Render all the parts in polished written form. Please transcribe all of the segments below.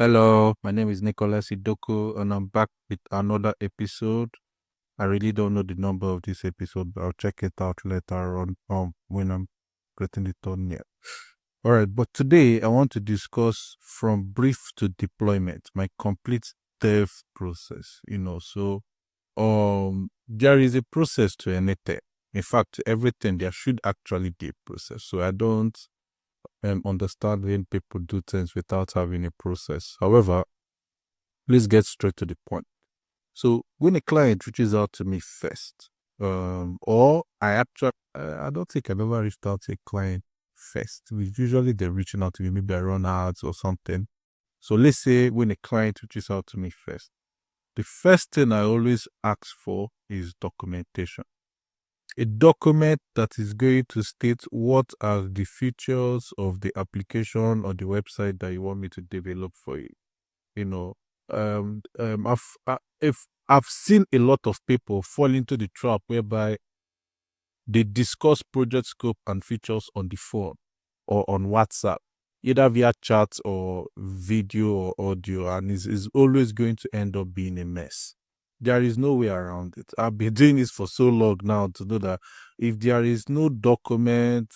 Hello, my name is Nicholas Idoko, and I'm back with another episode. I really don't know the number of this episode, but I'll check it out later on when I'm getting it on here. All right, but today I want to discuss from brief to deployment, my complete dev process. There is a process to anything. In fact, everything there should actually be a process. So I don't understand when people do things without having a process. However, let's get straight to the point. So when a client reaches out to me first, or I don't think I've ever reached out to a client first. Usually they're reaching out to me, maybe I run ads or something. So let's say when a client reaches out to me first, the first thing I always ask for is documentation. A document that is going to state what are the features of the application or the website that you want me to develop for you. You know, if I've seen a lot of people fall into the trap whereby they discuss project scope and features on the phone or on WhatsApp, either via chat or video or audio, and is always going to end up being a mess. There is no way around it. I've been doing this for so long now to know that if there is no document,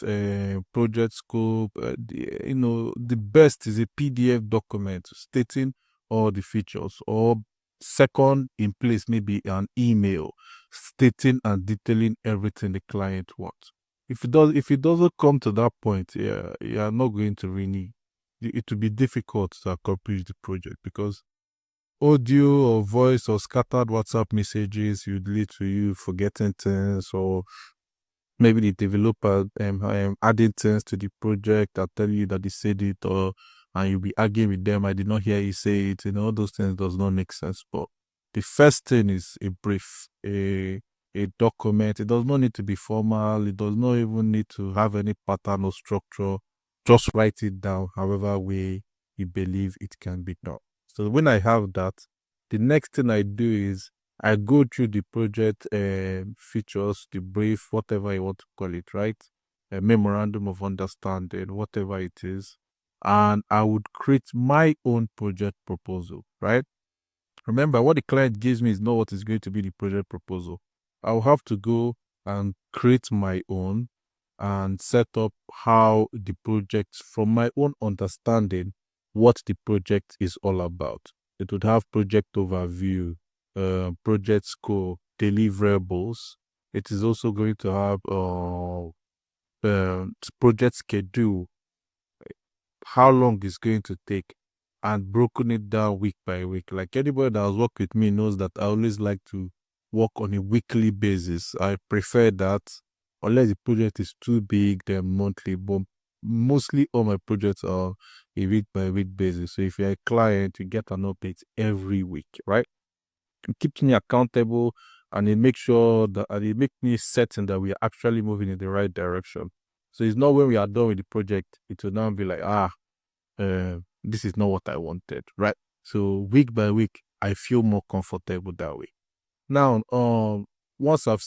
project scope, the best is a PDF document stating all the features, or second in place, maybe an email stating and detailing everything the client wants. If it doesn't come to that point, yeah, you are not going to really. It will be difficult to accomplish the project because audio or voice or scattered WhatsApp messages would lead to you forgetting things, or maybe the developer adding things to the project and tell you that they said it, and you'll be arguing with them. I did not hear you say it. All those things does not make sense. But the first thing is a brief, a document. It does not need to be formal. It does not even need to have any pattern or structure. Just write it down however way you believe it can be done. So when I have that, the next thing I do is I go through the project features, the brief, whatever you want to call it, right? A memorandum of understanding, whatever it is. And I would create my own project proposal, right? Remember, what the client gives me is not what is going to be the project proposal. I'll have to go and create my own and set up how the project, from my own understanding, what the project is all about. It would have project overview, project scope, deliverables. It is also going to have project schedule, how long it's going to take, and broken it down week by week. Like anybody that has worked with me knows that I always like to work on a weekly basis. I prefer that unless the project is too big, then monthly. But mostly all my projects are a week by week basis. So if you're a client, you get an update every week, right? It keeps me accountable, and it makes sure that, and it makes me certain that we are actually moving in the right direction. So it's not when we are done with the project, it will now be like, this is not what I wanted, right? So week by week, I feel more comfortable that way. Now, once I've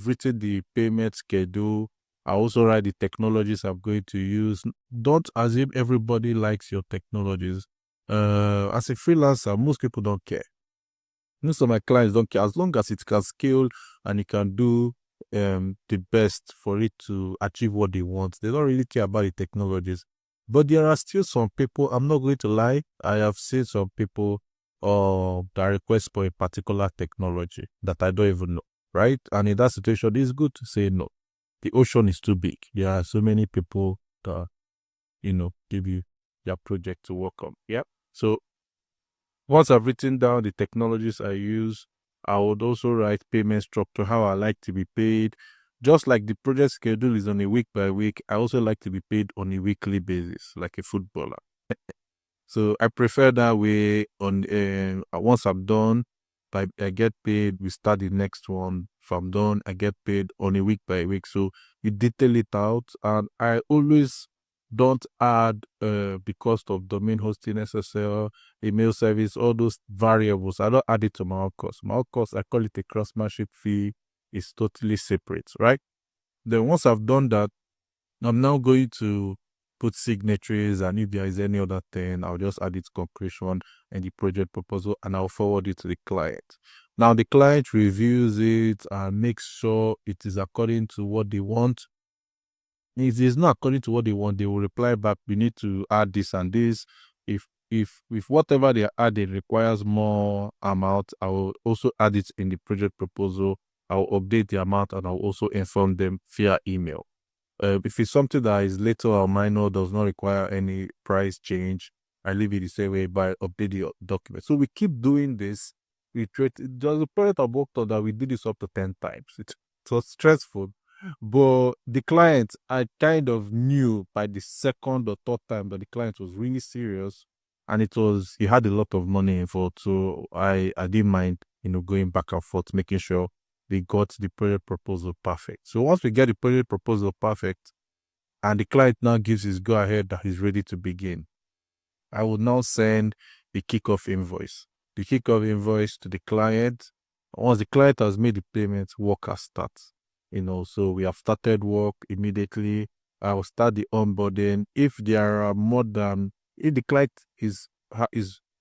written the payment schedule. I also write the technologies I'm going to use. Don't assume everybody likes your technologies. As a freelancer, most people don't care. Most of my clients don't care as long as it can scale and it can do the best for it to achieve what they want. They don't really care about the technologies. But there are still some people, I'm not going to lie, I have seen some people that request for a particular technology that I don't even know, right? And in that situation, it's good to say no. The ocean is too big. There are so many people that, give you their project to work on. Yeah. So once I've written down the technologies I use, I would also write payment structure, how I like to be paid. Just like the project schedule is on a week by week, I also like to be paid on a weekly basis, like a footballer. So I prefer that way. Once I'm done, I get paid. We start the next one. If I'm done, I get paid on a week by week. So you detail it out, and I always don't add the cost of domain hosting, SSL, email service, all those variables. I don't add it to my cost. My cost, I call it a craftsmanship fee. It's totally separate, right? Then once I've done that, I'm now going to put signatories, and if there is any other thing, I'll just add its conclusion and the project proposal, and I'll forward it to the client. Now the client reviews it and makes sure it is according to what they want. If it's not according to what they want, they will reply back, we need to add this and this. If whatever they are adding requires more amount, I will also add it in the project proposal. I will update the amount, and I'll also inform them via email. If it's something that is little or minor, does not require any price change, I leave it the same way by update the document. So we keep doing this. There was a project I worked on that we did this up to 10 times. It was stressful, but the client, I kind of knew by the second or third time that the client was really serious, and he had a lot of money involved. So I didn't mind, going back and forth, making sure they got the project proposal perfect. So once we get the project proposal perfect, and the client now gives his go ahead that he's ready to begin, I will now send the kickoff invoice. The kickoff invoice to the client. Once the client has made the payment, work has started. So we have started work immediately. I will start the onboarding. If the client is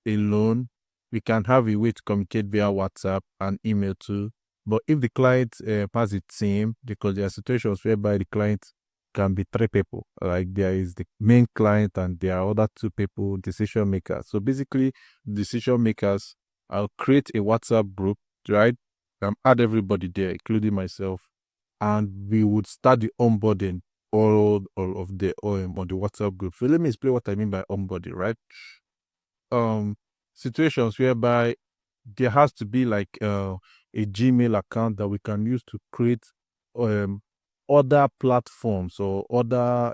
alone, we can have a way to communicate via WhatsApp and email too. But if the client has a team, because there are situations whereby the client can be 3 people, like there is the main client and there are other 2 people, decision makers. So basically, decision makers, I'll create a WhatsApp group, right? Add everybody there, including myself, and we would start the onboarding all of the on the WhatsApp group. So let me explain what I mean by onboarding, right? Situations whereby there has to be like a Gmail account that we can use to create other platforms or other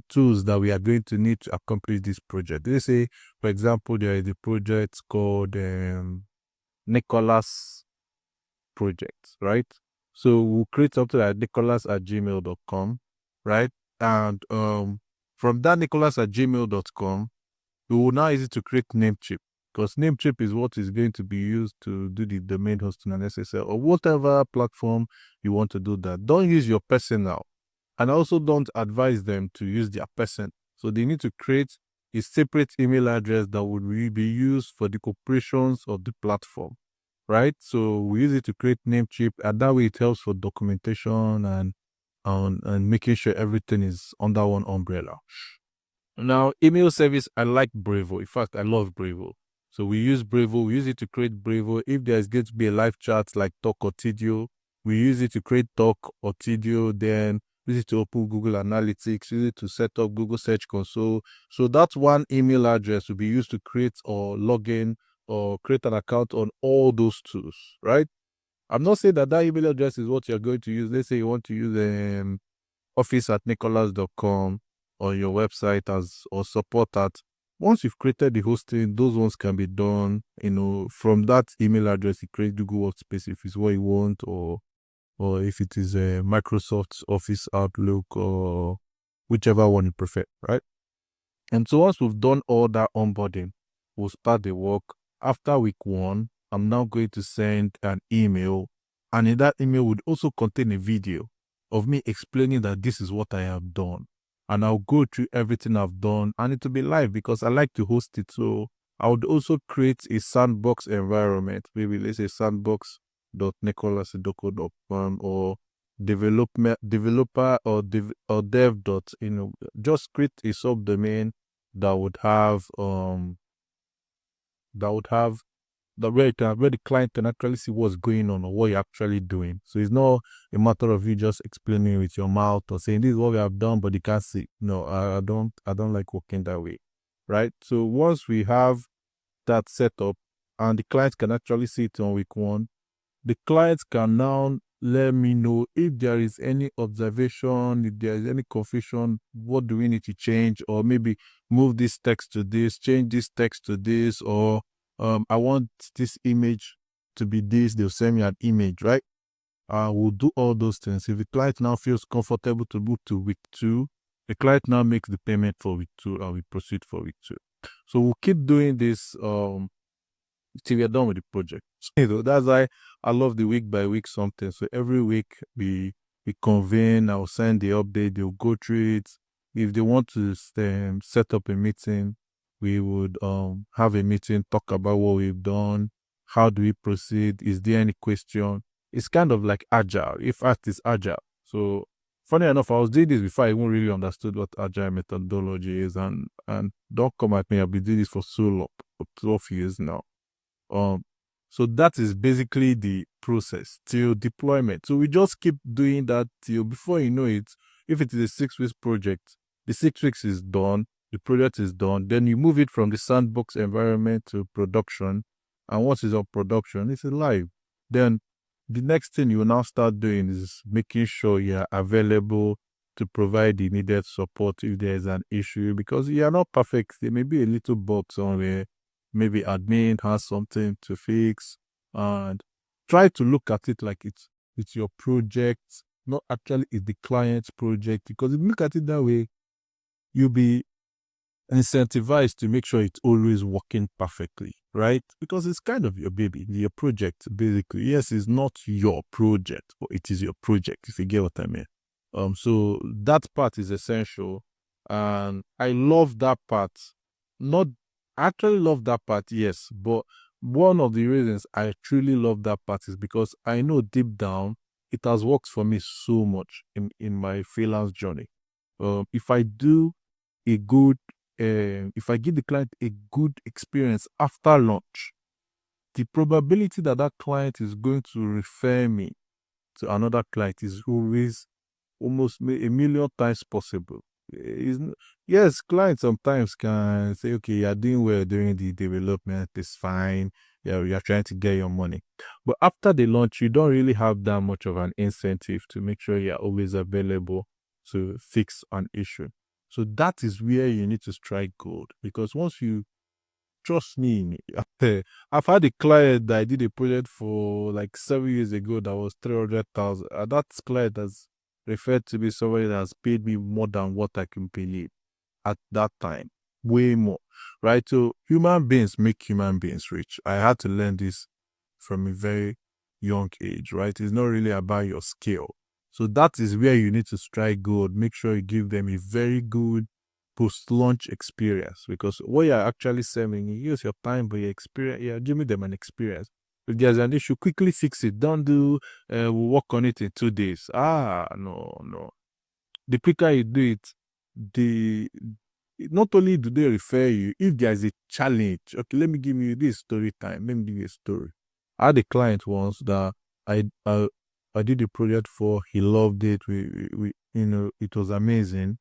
tools that we are going to need to accomplish this project. Let's say, for example, there is a project called Nicholas Project, right? So we'll create something like nicholas@gmail.com, right? And from that nicholas@gmail.com, we will now use it to create Namecheap, because Namecheap is what is going to be used to do the domain hosting and SSL or whatever platform you want to do that. Don't use your personal, and also don't advise them to use their person. So they need to create a separate email address that would be used for the operations of the platform, right? So we use it to create Namecheap, and that way it helps for documentation and making sure everything is under one umbrella. Now, email service, I like Bravo. In fact, I love Bravo. So we use Bravo. We use it to create Bravo. If there's going to be a live chat like Talk or Tidio, we use it to create Talk or Tidio. Then use it to open Google Analytics. Use it to set up Google Search Console. So that one email address will be used to create or log in or create an account on all those tools, right? I'm not saying that email address is what you're going to use. Let's say you want to use office@nicholas.com on your website or support at. Once you've created the hosting, those ones can be done, from that email address. You create Google Workspace if it's what you want, or if it is a Microsoft Office Outlook, or whichever one you prefer, right? And so once we've done all that onboarding, we'll start the work. After week 1, I'm now going to send an email, and in that email would also contain a video of me explaining that this is what I have done. And I'll go through everything I've done, and it will be live because I like to host it. So I would also create a sandbox environment, maybe let's say sandbox.nicholasidoco.com or developer or dev. Just create a subdomain that would have where the client can actually see what's going on or what you're actually doing. So it's not a matter of you just explaining with your mouth or saying this is what we have done, but you can't see. No, I don't like working that way, right? So once we have that set up and the client can actually see it on week 1, the client can now let me know if there is any observation, if there is any confusion, what do we need to change, or maybe move this text to this, change this text to this, or I want this image to be this. They'll send me an image, right? We'll do all those things. If the client now feels comfortable to move to week 2, the client now makes the payment for week 2 and we proceed for week 2. So we'll keep doing this till we are done with the project. That's why I love the week by week something. So every week we convene, I'll send the update, they'll go through it. If they want to set up a meeting, we would have a meeting, talk about what we've done, how do we proceed, is there any question. It's kind of like agile, if art is agile. So funny enough, I was doing this before I even really understood what agile methodology is, and don't come at me, I've been doing this for so long, for 12 years now. um, so that is basically the process till deployment. So we just keep doing that till before you know it. If it is a 6 weeks project, the 6 weeks is done, the project is done. Then you move it from the sandbox environment to production. And once it's on production, it's live. Then the next thing you will now start doing is making sure you are available to provide the needed support if there is an issue, because you are not perfect. There may be a little bug somewhere, maybe admin has something to fix, and try to look at it like it's your project, not actually it's the client's project. Because if you look at it that way, you'll be incentivized to make sure it's always working perfectly, right? Because it's kind of your baby, your project, basically. Yes, it's not your project, but it is your project, if you get what I mean. So that part is essential, and I love that part. Not I actually love that part, yes, but one of the reasons I truly love that part is because I know deep down it has worked for me so much in my freelance journey. If I do a good, if I give the client a good experience after launch, the probability that that client is going to refer me to another client is always almost a million times possible. Yes, clients sometimes can say, okay, you're doing well during the development, it's fine. Yeah, you're trying to get your money. But after the launch, you don't really have that much of an incentive to make sure you're always available to fix an issue. So that is where you need to strike gold, because once you trust me, I've had a client that I did a project for like 7 years ago that was 300,000. And that client has referred to me somebody that has paid me more than what I can believe at that time, way more, right? So human beings make human beings rich. I had to learn this from a very young age, right? It's not really about your skill. So that is where you need to strike gold. Make sure you give them a very good post-launch experience, because what you're actually selling, you use your time, but your experience, you're giving them an experience. If there's an issue, quickly fix it. Don't do, we'll work on it in 2 days. No. The quicker you do it, the not only do they refer you, if there's a challenge, okay, let me give you this story time. Let me give you a story. I had a client once that I did a project for. He loved it. We it was amazing.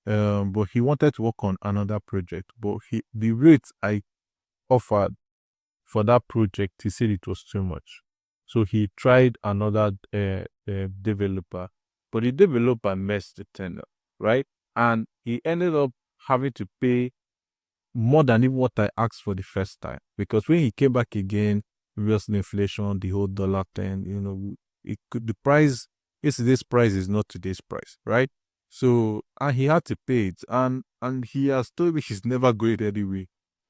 But he wanted to work on another project. But the rate I offered for that project, he said it was too much. So he tried another developer, but the developer messed the tender, right? And he ended up having to pay more than even what I asked for the first time. Because when he came back again, obviously inflation, the whole dollar thing, the price, yesterday's price is not today's price, right? So, and he had to pay it, and he has told me he's never going anyway.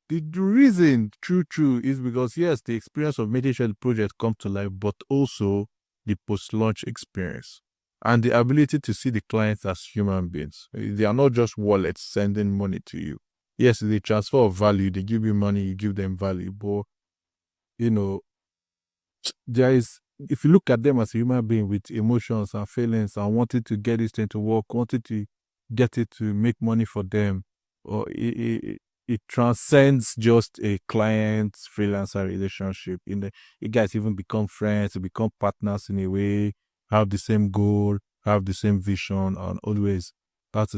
The reason, true, is because yes, the experience of making sure the project come to life, but also the post-launch experience and the ability to see the clients as human beings. They are not just wallets sending money to you. Yes, the transfer of value, they give you money, you give them value, but you know, there is, if you look at them as a human being with emotions and feelings and wanting to get this thing to work, wanting to get it to make money for them, or it transcends just a client freelancer relationship. You guys even become friends, you become partners in a way, have the same goal, have the same vision, and always that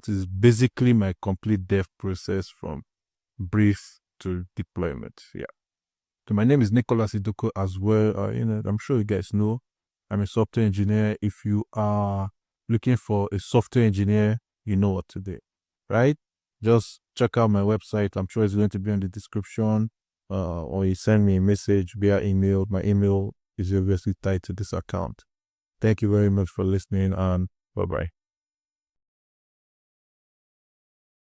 is basically my complete dev process from brief to deployment. Yeah. So my name is Nicholas Idoko as well. I'm sure you guys know I'm a software engineer. If you are looking for a software engineer, you know what to do, right? Just check out my website. I'm sure it's going to be in the description, or you send me a message via email. My email is obviously tied to this account. Thank you very much for listening, and bye bye.